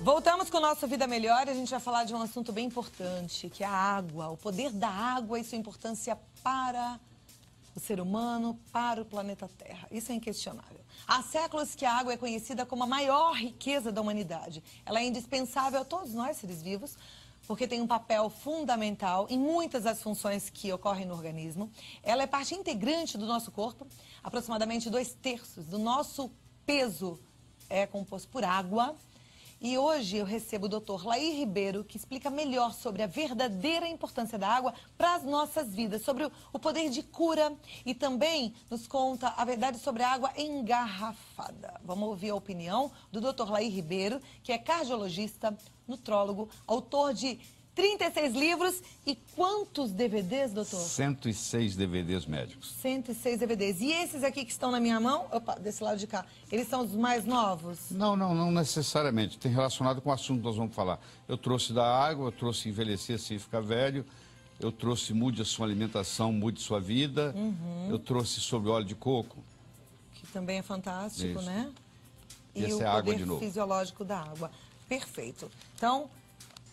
Voltamos com o nosso Vida Melhor e a gente vai falar de um assunto bem importante, que é a água, o poder da água e sua importância para o ser humano, para o planeta Terra. Isso é inquestionável. Há séculos que a água é conhecida como a maior riqueza da humanidade. Ela é indispensável a todos nós, seres vivos, porque tem um papel fundamental em muitas das funções que ocorrem no organismo. Ela é parte integrante do nosso corpo. Aproximadamente 2/3 do nosso peso é composto por água. E hoje eu recebo o Dr. Laí Ribeiro, que explica melhor sobre a verdadeira importância da água para as nossas vidas, sobre o poder de cura e também nos conta a verdade sobre a água engarrafada. Vamos ouvir a opinião do Dr. Laí Ribeiro, que é cardiologista, nutrólogo, autor de 36 livros e quantos DVDs, doutor? 106 DVDs médicos. 106 DVDs. E esses aqui que estão na minha mão, opa, desse lado de cá, eles são os mais novos? Não necessariamente. Tem relacionado com o assunto que nós vamos falar. Eu trouxe da água, eu trouxe envelhecer sem ficar velho, eu trouxe mude a sua alimentação, mude sua vida, eu trouxe sobre óleo de coco. Que também é fantástico, Isso. né? E o essa é a água poder de novo. fisiológico da água. Perfeito. Então, o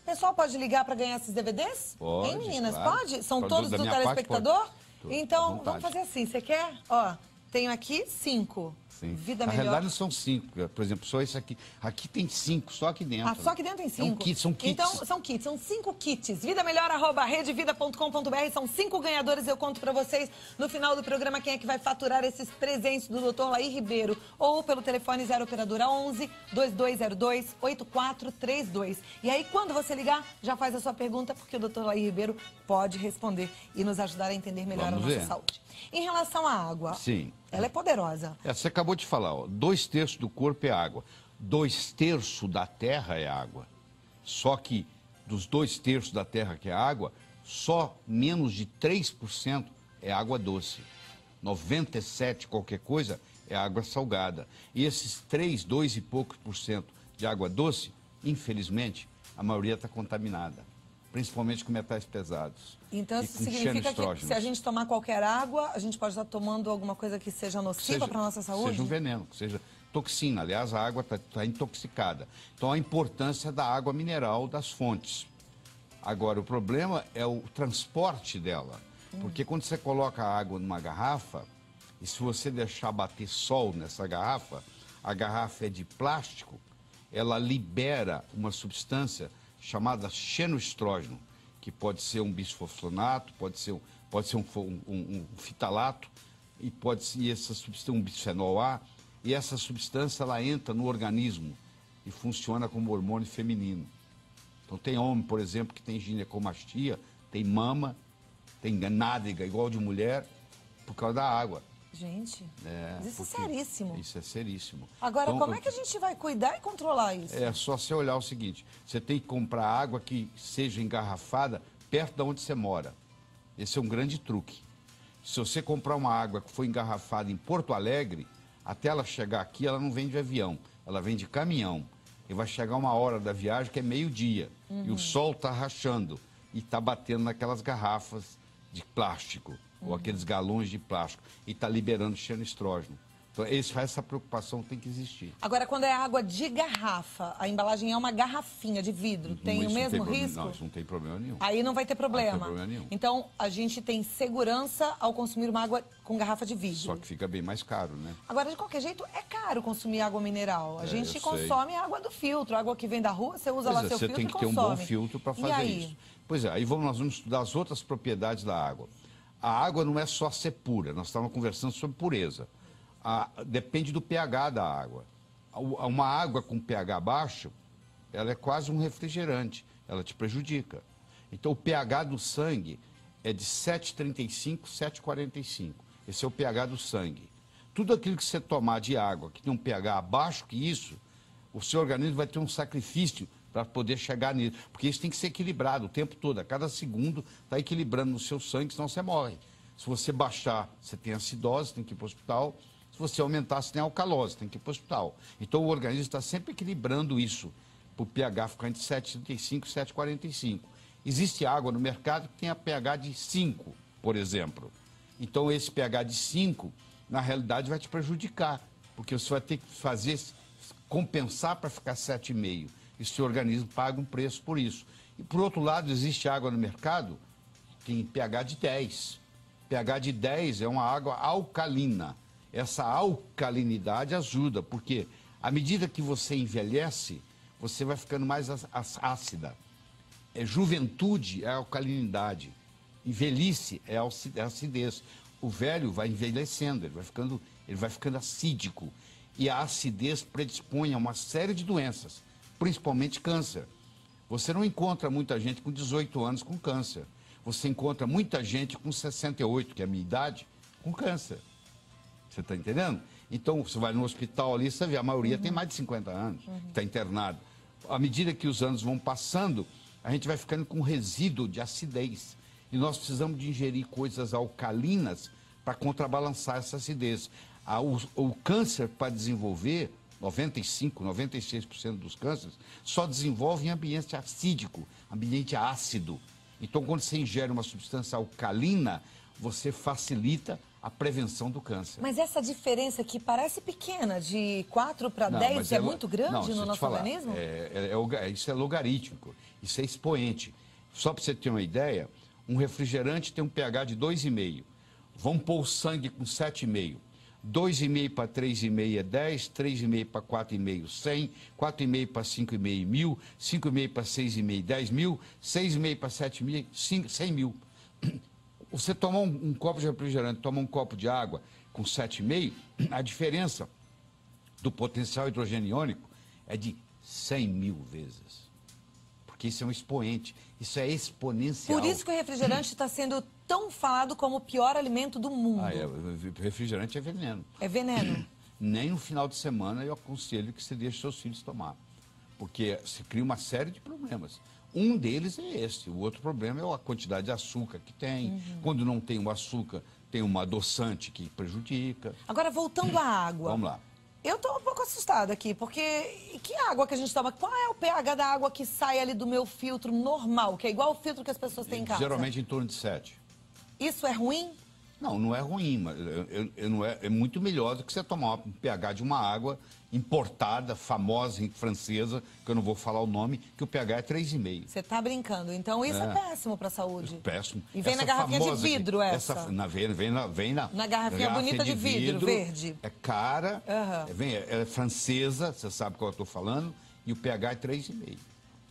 pessoal pode ligar para ganhar esses DVDs? Pode, Hein, meninas? claro. Pode? São Pode, todos da do minha parte, telespectador? pode. Então, À vontade. vamos fazer assim. Você quer? Ó, tenho aqui 5. Sim. Vida Na Melhor. realidade são 5. Por exemplo, só esse aqui. Aqui tem 5, só aqui dentro. Ah, só aqui dentro tem 5? É um kit, são kits. Então, são kits, são 5 kits. vidamelhor@redevida.com.br. São 5 ganhadores. Eu conto pra vocês no final do programa quem é que vai faturar esses presentes do Dr. Laí Ribeiro. Ou pelo telefone 0 operadora 11 2202 8432. E aí, quando você ligar, já faz a sua pergunta, porque o Dr. Laí Ribeiro pode responder e nos ajudar a entender melhor Vamos a nossa ver. saúde. Em relação à água, Sim. ela é poderosa. Você acabou de falar, ó, 2/3 do corpo é água. 2/3 da terra é água. Só que dos 2/3 da terra que é água, só menos de 3% é água doce. 97 qualquer coisa é água salgada. E esses 2 e poucos por cento de água doce, infelizmente, a maioria está contaminada. Principalmente com metais pesados. Então, e isso com significa que xenoestrógenos. se a gente tomar qualquer água, a gente pode estar tomando alguma coisa que seja nociva para a nossa saúde? Seja um veneno, que seja toxina. Aliás, a água está intoxicada. Então, a importância da água mineral das fontes. Agora, o problema é o transporte dela. Porque quando você coloca a água numa garrafa, e se você deixar bater sol nessa garrafa, a garrafa é de plástico, ela libera uma substância chamada xenoestrógeno, que pode ser um bisfosfonato, pode ser um fitalato, e pode ser essa substância, um bisfenol A, e essa substância ela entra no organismo e funciona como hormônio feminino. Então tem homem, por exemplo, que tem ginecomastia, tem mama, tem nádega igual de mulher, por causa da água. Gente, mas isso é porque seríssimo. Isso é seríssimo. Agora, Então, como é que a gente vai cuidar e controlar isso? É só você olhar o seguinte, você tem que comprar água que seja engarrafada perto de onde você mora. Esse é um grande truque. Se você comprar uma água que foi engarrafada em Porto Alegre, até ela chegar aqui, ela não vem de avião, ela vem de caminhão. E vai chegar uma hora da viagem que é meio-dia, e o sol está rachando e está batendo naquelas garrafas de plástico, ou aqueles galões de plástico, e está liberando xenoestrógeno. Então, essa preocupação tem que existir. Agora, quando é água de garrafa, a embalagem é uma garrafinha de vidro, tem o mesmo risco? Não, isso não tem problema nenhum. Aí não vai ter problema. Não tem problema nenhum. Então, a gente tem segurança ao consumir uma água com garrafa de vidro. Só que fica bem mais caro, né? Agora, de qualquer jeito, é caro consumir água mineral. A gente eu consome água do filtro, água que vem da rua, você usa lá seu Você filtro tem e que ter consome. um bom filtro para E fazer aí? isso. Pois é, aí nós vamos estudar as outras propriedades da água. A água não é só ser pura, nós estávamos conversando sobre pureza. Depende do pH da água. Uma água com pH baixo, ela é quase um refrigerante, ela te prejudica. Então o pH do sangue é de 7,35, 7,45. Esse é o pH do sangue. Tudo aquilo que você tomar de água que tem um pH abaixo que isso, o seu organismo vai ter um sacrifício para poder chegar nisso. Porque isso tem que ser equilibrado o tempo todo. A cada segundo está equilibrando no seu sangue, senão você morre. Se você baixar, você tem acidose, tem que ir para o hospital. Se você aumentar, você tem alcalose, tem que ir para o hospital. Então o organismo está sempre equilibrando isso, para o pH ficar entre 7,35 e 7,45. Existe água no mercado que tem a pH de 5, por exemplo. Então esse pH de 5, na realidade, vai te prejudicar, porque você vai ter que compensar para ficar 7,5. e o seu organismo paga um preço por isso. E, por outro lado, existe água no mercado que tem pH de 10. pH de 10 é uma água alcalina. Essa alcalinidade ajuda, porque à medida que você envelhece, você vai ficando mais ácida. Juventude é alcalinidade. E velhice é acidez. O velho vai envelhecendo, ele vai ficando acídico. E a acidez predispõe a uma série de doenças, principalmente câncer. Você não encontra muita gente com 18 anos com câncer. Você encontra muita gente com 68, que é a minha idade, com câncer. Você está entendendo? Então, você vai no hospital ali, você vê, a maioria tem mais de 50 anos, está internado. À medida que os anos vão passando, a gente vai ficando com resíduo de acidez. E nós precisamos de ingerir coisas alcalinas para contrabalançar essa acidez. O câncer, para desenvolver, 95%, 96% dos cânceres, só desenvolve em ambiente acídico, ambiente ácido. Então, quando você ingere uma substância alcalina, você facilita a prevenção do câncer. Mas essa diferença que parece pequena, de 4 para 10, é muito grande no nosso organismo? Isso é logarítmico, isso é expoente. Só para você ter uma ideia, um refrigerante tem um pH de 2,5. Vamos pôr o sangue com 7,5. 2,5 para 3,5 é 10, 3,5 para 4,5, 100, 4,5 para 5,5, 1.000, 5,5 para 6,5, 10.000, 6,5 para 7.000, 100 mil. Você tomar um copo de refrigerante, tomar um copo de água com 7,5, a diferença do potencial hidrogênio iônico é de 100 mil vezes. Porque isso é um expoente, isso é exponencial. Por isso que o refrigerante está sendo tão falado como o pior alimento do mundo. O refrigerante é veneno. É veneno? Nem no final de semana eu aconselho que você deixe seus filhos tomar. Porque se cria uma série de problemas. Um deles é esse. O outro problema é a quantidade de açúcar que tem. Quando não tem o açúcar, tem uma adoçante que prejudica. Agora, voltando à água. Vamos lá. Eu estou um pouco assustada aqui, porque que água que a gente toma? Qual é o pH da água que sai ali do meu filtro normal, que é igual o filtro que as pessoas têm em casa? Geralmente em torno de 7. Isso é ruim? Não, não é ruim, mas é muito melhor do que você tomar um pH de uma água importada, famosa, francesa, que eu não vou falar o nome, que o pH é 3,5. Você está brincando. Então isso é péssimo para a saúde. Péssimo. E vem na garrafinha de vidro Vem na garrafinha bonita de vidro, verde. É cara, é francesa, você sabe qual eu estou falando, e o pH é 3,5.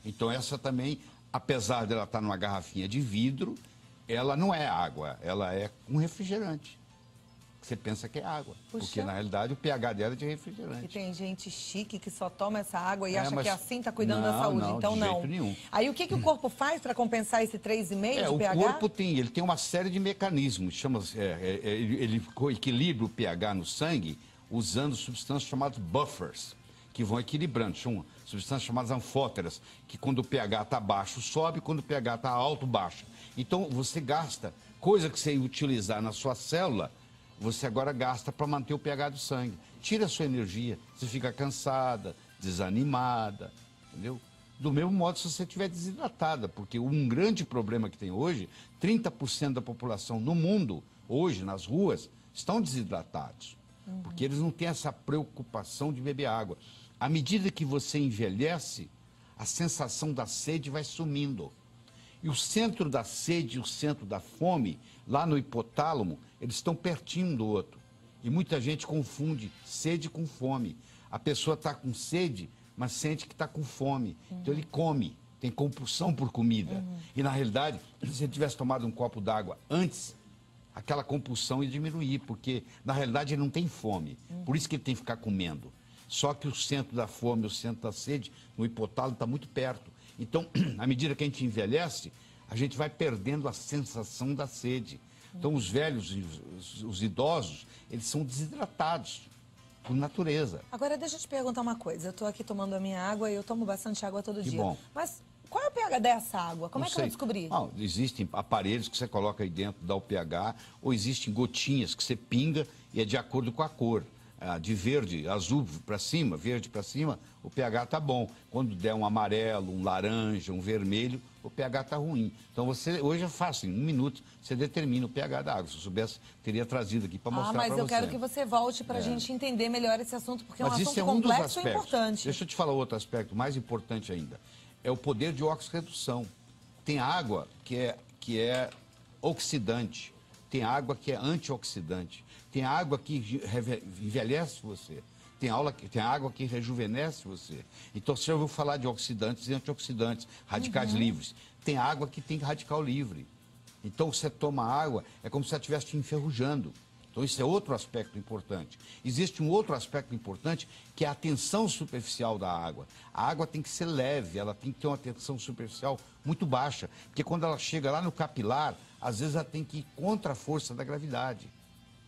Então essa também, apesar dela estar numa garrafinha de vidro, ela não é água, ela é um refrigerante. Você pensa que é água, porque na realidade o pH dela é de refrigerante. E tem gente chique que só toma essa água e acha que assim está cuidando da saúde. Então não, de jeito nenhum. Aí o que o corpo faz para compensar esse 3,5 de pH? O corpo tem uma série de mecanismos. Ele equilibra o pH no sangue usando substâncias chamadas buffers, que vão equilibrando. São substâncias chamadas anfóteras, que quando o pH está baixo, sobe, quando o pH está alto, baixa. Então, você gasta, coisa que você ia utilizar na sua célula, você agora gasta para manter o pH do sangue. Tira a sua energia, você fica cansada, desanimada, entendeu? Do mesmo modo se você estiver desidratada, porque um grande problema que tem hoje, 30% da população no mundo, hoje, nas ruas, estão desidratados. Porque eles não têm essa preocupação de beber água. À medida que você envelhece, a sensação da sede vai sumindo. E o centro da sede e o centro da fome, lá no hipotálamo, eles estão pertinho um do outro. E muita gente confunde sede com fome. A pessoa está com sede, mas sente que está com fome. Então ele come, tem compulsão por comida. E na realidade, se ele tivesse tomado um copo d'água antes, aquela compulsão ia diminuir, porque na realidade ele não tem fome. Por isso que ele tem que ficar comendo. Só que o centro da fome, o centro da sede, no hipotálamo está muito perto. Então, à medida que a gente envelhece, a gente vai perdendo a sensação da sede. Então, os velhos, os idosos, eles são desidratados por natureza. Agora, deixa eu te perguntar uma coisa. Eu estou aqui tomando a minha água e eu tomo bastante água todo dia. Bom. Mas qual é o pH dessa água? Como é que eu vou descobrir? Existem aparelhos que você coloca aí dentro, dá o pH, ou existem gotinhas que você pinga e é de acordo com a cor. de verde, azul para cima, verde para cima, o pH está bom. Quando der um amarelo, um laranja, um vermelho, o pH está ruim. Então, hoje é fácil, em 1 minuto, você determina o pH da água. Se eu soubesse, teria trazido aqui para mostrar para você. Mas eu quero que você volte para a gente entender melhor esse assunto, porque é um assunto complexo e importante. Deixa eu te falar outro aspecto, mais importante ainda. É o poder de oxirredução. Tem água que é oxidante, tem água que é antioxidante, tem água que envelhece você, tem água que rejuvenesce você. Então, você já ouviu falar de oxidantes e antioxidantes, radicais livres. Tem água que tem radical livre. Então, você toma água, é como se você estivesse te enferrujando. Então, isso é outro aspecto importante. Existe um outro aspecto importante, que é a tensão superficial da água. A água tem que ser leve, ela tem que ter uma tensão superficial muito baixa, porque quando ela chega lá no capilar, às vezes ela tem que ir contra a força da gravidade.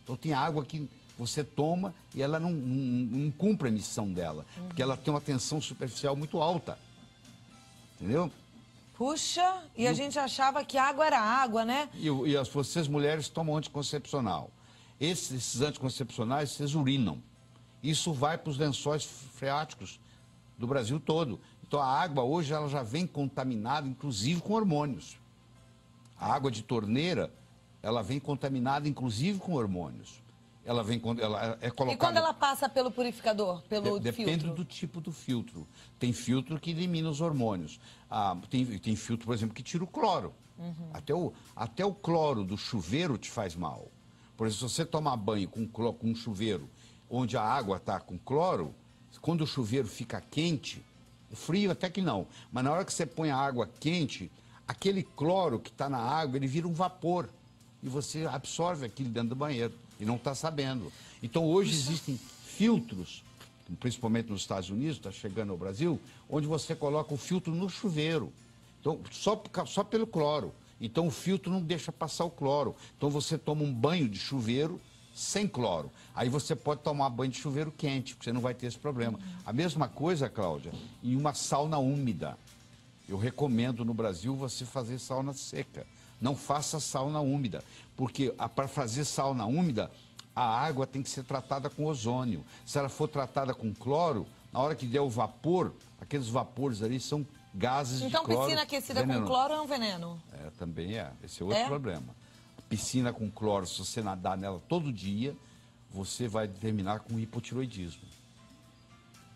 Então, tem água que você toma e ela não cumpre a missão dela, porque ela tem uma tensão superficial muito alta. Entendeu? Puxa, a gente achava que água era água, né? E vocês mulheres tomam anticoncepcional. Esses anticoncepcionais, vocês urinam. Isso vai para os lençóis freáticos do Brasil todo. Então, a água hoje ela já vem contaminada, inclusive com hormônios. A água de torneira, ela vem contaminada, inclusive com hormônios. Ela é colocada... E quando ela passa pelo purificador, pelo Depende filtro? do tipo do filtro. Tem filtro que elimina os hormônios. Tem filtro, por exemplo, que tira o cloro. Até o cloro do chuveiro te faz mal. Por exemplo, se você tomar banho com um chuveiro onde a água está com cloro, quando o chuveiro fica quente, frio até que não, mas na hora que você põe a água quente, aquele cloro que está na água, ele vira um vapor. E você absorve aquilo dentro do banheiro e não está sabendo. Então, hoje existem filtros, principalmente nos Estados Unidos, está chegando ao Brasil, onde você coloca o filtro no chuveiro. Então, só pelo cloro. Então, o filtro não deixa passar o cloro. Então, você toma um banho de chuveiro sem cloro. Aí você pode tomar banho de chuveiro quente, porque você não vai ter esse problema. A mesma coisa, Cláudia, em uma sauna úmida. Eu recomendo no Brasil você fazer sauna seca. Não faça sauna úmida, porque para fazer sauna úmida, a água tem que ser tratada com ozônio. Se ela for tratada com cloro, na hora que der o vapor, aqueles vapores ali são gases de cloro. Então, piscina aquecida com cloro é um veneno? Também é. Esse é outro problema. Piscina com cloro, se você nadar nela todo dia, você vai terminar com hipotiroidismo.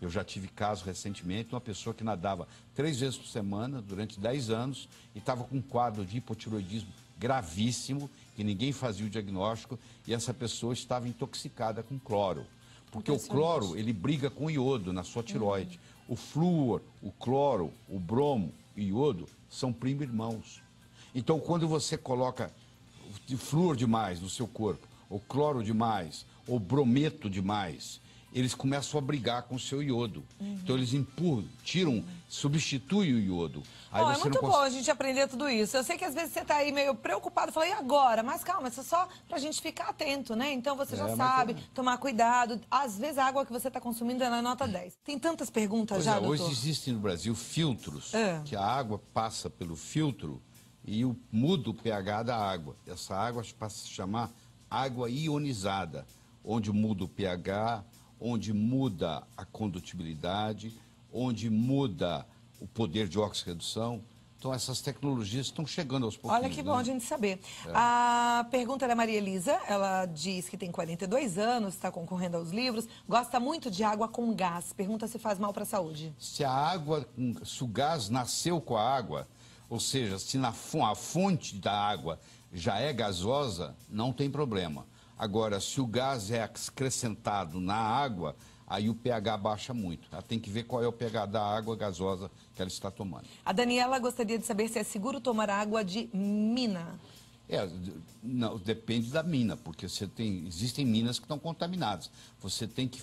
Eu já tive caso recentemente, uma pessoa que nadava 3 vezes por semana, durante 10 anos, e estava com um quadro de hipotiroidismo gravíssimo, que ninguém fazia o diagnóstico, e essa pessoa estava intoxicada com cloro. Porque o cloro, ele briga com o iodo na sua tireoide. O flúor, o cloro, o bromo e o iodo são primo-irmãos. Então, quando você coloca flúor demais no seu corpo, ou cloro demais, ou brometo demais, eles começam a brigar com o seu iodo. Então, eles empurram, tiram, substituem o iodo. Aí é muito bom a gente aprender tudo isso. Eu sei que às vezes você está aí meio preocupado, fala, e agora? Mas calma, isso é só para a gente ficar atento, né? Então, você já sabe, tomar cuidado. Às vezes, a água que você está consumindo é na nota 10. Tem tantas perguntas já, doutor? Hoje existem no Brasil filtros, que a água passa pelo filtro e muda o pH da água. Essa água passa a se chamar água ionizada, onde muda o pH, onde muda a condutibilidade, onde muda o poder de oxirredução. Então, essas tecnologias estão chegando aos pouquinhos. Olha que bom a gente saber. A pergunta é da Maria Elisa. Ela diz que tem 42 anos, está concorrendo aos livros, gosta muito de água com gás. Pergunta se faz mal para a saúde. Se o gás nasceu com a água, ou seja, se a fonte da água já é gasosa, não tem problema. Agora, se o gás é acrescentado na água, aí o pH baixa muito. Ela tem que ver qual é o pH da água gasosa que ela está tomando. A Daniela gostaria de saber se é seguro tomar água de mina. Não, depende da mina, porque existem minas que estão contaminadas. Você tem que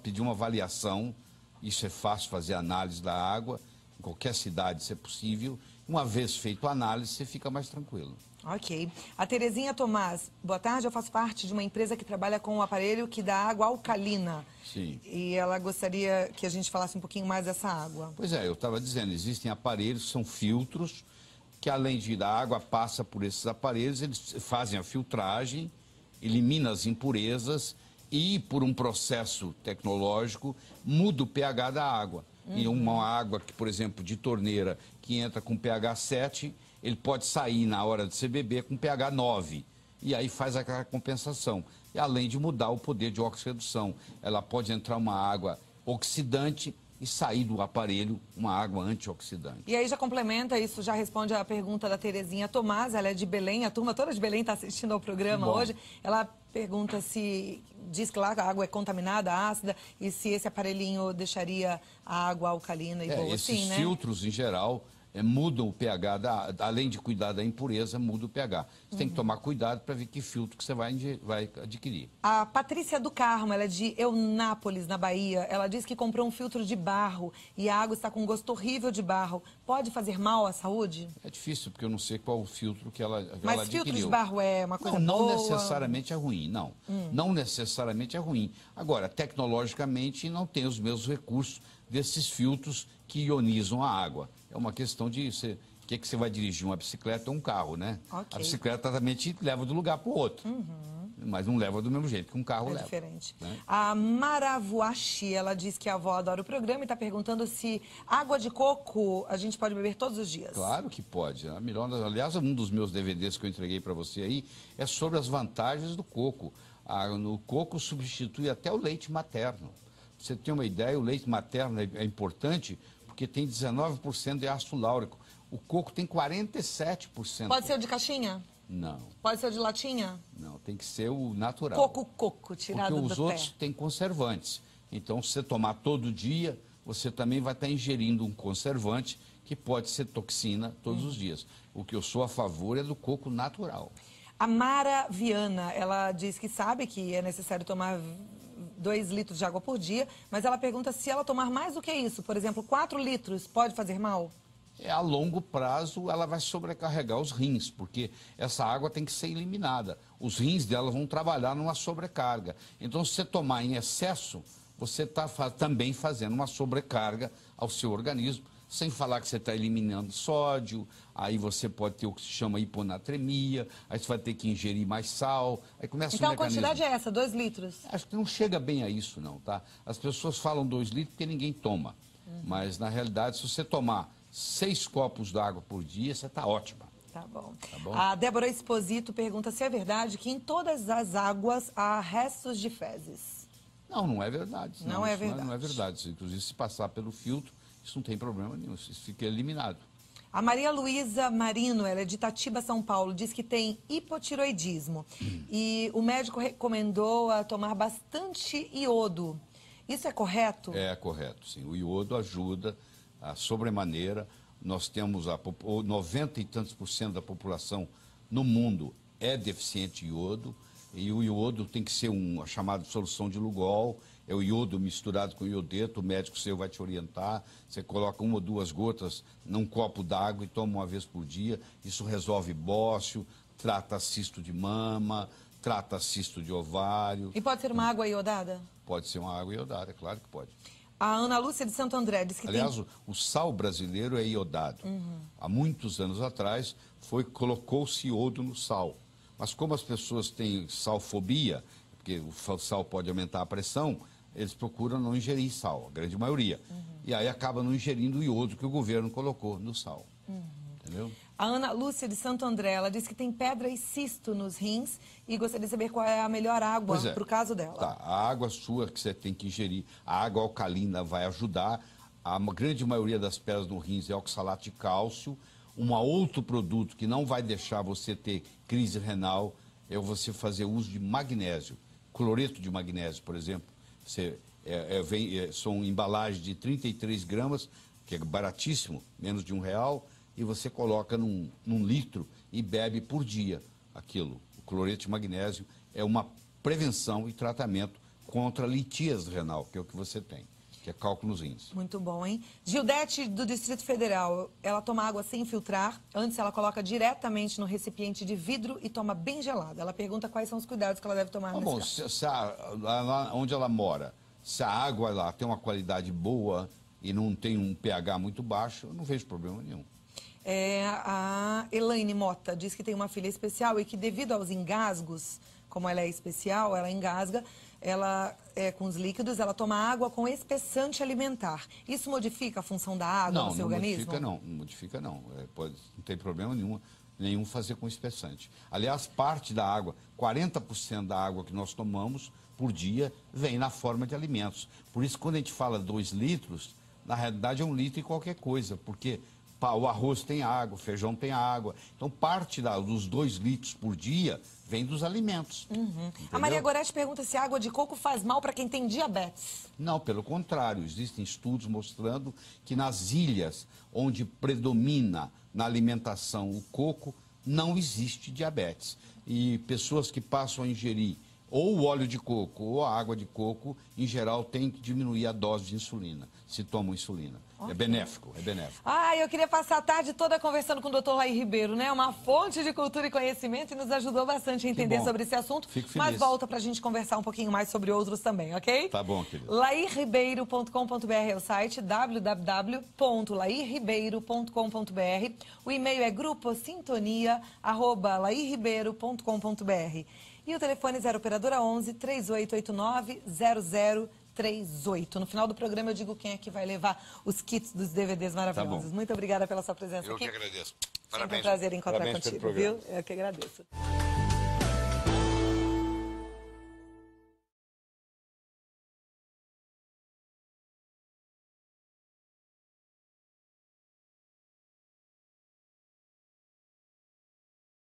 pedir uma avaliação, isso é fácil fazer análise da água, em qualquer cidade, se é possível. Uma vez feito a análise, você fica mais tranquilo. Ok. A Terezinha Tomás, boa tarde, eu faço parte de uma empresa que trabalha com um aparelho que dá água alcalina. Sim. E ela gostaria que a gente falasse um pouquinho mais dessa água. Pois é, eu estava dizendo, existem aparelhos, são filtros, que além de a água passa por esses aparelhos, eles fazem a filtragem, eliminam as impurezas e, por um processo tecnológico, muda o pH da água. E uma água que, por exemplo, de torneira, que entra com pH 7, ele pode sair na hora de você beber com pH 9. E aí faz aquela compensação. E além de mudar o poder de oxirredução, ela pode entrar uma água oxidante e sair do aparelho uma água antioxidante. E aí já complementa isso, já responde a pergunta da Terezinha Tomás, ela é de Belém, a turma toda de Belém está assistindo ao programa hoje. Ela pergunta se, diz que lá a água é contaminada, ácida, e se esse aparelhinho deixaria a água alcalina e boa, esses assim, né? filtros, em geral, mudam o pH, além de cuidar da impureza, muda o pH. Você tem que tomar cuidado para ver que filtro que você vai adquirir. A Patrícia do Carmo, ela é de Eunápolis, na Bahia. Ela diz que comprou um filtro de barro e a água está com um gosto horrível de barro. Pode fazer mal à saúde? É difícil, porque eu não sei qual o filtro que ela adquiriu. Mas filtro de barro é uma coisa não boa? Não necessariamente é ruim, não. Não necessariamente é ruim. Agora, tecnologicamente, não tem os mesmos recursos desses filtros que ionizam a água. É uma questão de o que você vai dirigir, uma bicicleta ou um carro, né? Okay. A bicicleta também te leva de um lugar para o outro. Mas não leva do mesmo jeito que um carro leva. É diferente. Né? A Maravuashi, ela diz que a avó adora o programa e está perguntando se água de coco a gente pode beber todos os dias. Claro que pode. Aliás, um dos meus DVDs que eu entreguei para você aí é sobre as vantagens do coco. O coco substitui até o leite materno. Pra você ter uma ideia, o leite materno é importante porque tem 19% de ácido láurico. O coco tem 47%. Pode ser o de caixinha? Não. Pode ser o de latinha? Não, tem que ser o natural. Coco, tirado do pé. Porque os outros têm conservantes. Então, se você tomar todo dia, você também vai estar ingerindo um conservante que pode ser toxina todos os dias. O que eu sou a favor é do coco natural. A Mara Viana, ela diz que sabe que é necessário tomar 2 litros de água por dia, mas ela pergunta se ela tomar mais do que isso, por exemplo, 4 litros, pode fazer mal? A longo prazo, ela vai sobrecarregar os rins, porque essa água tem que ser eliminada. Os rins dela vão trabalhar numa sobrecarga. Então, se você tomar em excesso, você está também fazendo uma sobrecarga ao seu organismo, sem falar que você está eliminando sódio, aí você pode ter o que se chama hiponatremia, aí você vai ter que ingerir mais sal, aí começa então, o mecanismo. a quantidade é essa, 2 litros? Acho que não chega bem a isso, não, tá? As pessoas falam 2 litros porque ninguém toma. Mas, na realidade, se você tomar 6 copos d'água por dia, você está ótima. Tá bom. Tá bom. A Débora Exposito pergunta se é verdade que em todas as águas há restos de fezes. Não, não é verdade. Não é verdade. Não é verdade. Inclusive, se passar pelo filtro, isso não tem problema nenhum, isso fica eliminado. A Maria Luísa Marino, ela é de Itatiba, São Paulo, diz que tem hipotiroidismo. E o médico recomendou a tomar bastante iodo. Isso é correto? É correto, sim. O iodo ajuda a sobremaneira. Nós temos 90 e tantos % da população no mundo é deficiente de iodo. E o iodo tem que ser a chamada solução de Lugol. É o iodo misturado com iodeto, o médico seu vai te orientar. Você coloca 1 ou 2 gotas num copo d'água e toma uma vez por dia. Isso resolve bócio, trata cisto de mama, trata cisto de ovário. E pode ser uma água iodada? Pode ser uma água iodada, claro que pode. A Ana Lúcia de Santo André diz que Aliás, o sal brasileiro é iodado. Há muitos anos atrás, colocou-se iodo no sal. Mas como as pessoas têm salfobia, porque o sal pode aumentar a pressão, eles procuram não ingerir sal, a grande maioria. E aí acaba não ingerindo o iodo que o governo colocou no sal. Entendeu? A Ana Lúcia de Santo André, ela diz que tem pedra e cisto nos rins e gostaria de saber qual é a melhor água para o caso dela. Tá, a água sua que você tem que ingerir, a água alcalina vai ajudar. A grande maioria das pedras no rins é oxalato de cálcio. Um outro produto que não vai deixar você ter crise renal é você fazer uso de magnésio. Cloreto de magnésio, por exemplo. São embalagens de 33 gramas, que é baratíssimo, menos de R$1, e você coloca num litro e bebe por dia aquilo. O cloreto de magnésio é uma prevenção e tratamento contra a litíase renal, que é o que você tem, que é cálculo nos rins. Muito bom, hein? Gildete, do Distrito Federal, ela toma água sem filtrar, antes ela coloca diretamente no recipiente de vidro e toma bem gelada. Ela pergunta quais são os cuidados que ela deve tomar nesse caso. Lá onde ela mora, se a água lá tem uma qualidade boa e não tem um pH muito baixo, eu não vejo problema nenhum. A Elaine Mota diz que tem uma filha especial e que, devido aos engasgos, como ela é especial, ela engasga, ela é com os líquidos, ela toma água com espessante alimentar. Isso modifica a função da água no seu organismo? Não modifica não. Não tem problema nenhum fazer com espessante. Aliás, parte da água, 40% da água que nós tomamos por dia vem na forma de alimentos. Por isso, quando a gente fala 2 litros, na realidade é 1 litro e qualquer coisa, porque o arroz tem água, o feijão tem água. Então, parte dos 2 litros por dia vem dos alimentos. A Maria Gorete pergunta se a água de coco faz mal para quem tem diabetes. Não, pelo contrário. Existem estudos mostrando que nas ilhas onde predomina na alimentação o coco, não existe diabetes. E pessoas que passam a ingerir ou o óleo de coco ou a água de coco, em geral, tem que diminuir a dose de insulina, se tomam insulina. Okay. É benéfico. Eu queria passar a tarde toda conversando com o Dr. Laí Ribeiro, né? Uma fonte de cultura e conhecimento e nos ajudou bastante a entender sobre esse assunto. Fico feliz. Mas volta pra gente conversar um pouquinho mais sobre outros também, ok? Tá bom, querido. lairribeiro.com.br é o site, www.lairribeiro.com.br. O e-mail é gruposintonia@lairribeiro.com.br. E o telefone 0 operadora 11 3889 0038. No final do programa eu digo quem é que vai levar os kits dos DVDs maravilhosos. Tá. Muito obrigada pela sua presença aqui. Eu que agradeço. Parabéns. Sempre um prazer encontrar contigo, viu? Eu que agradeço.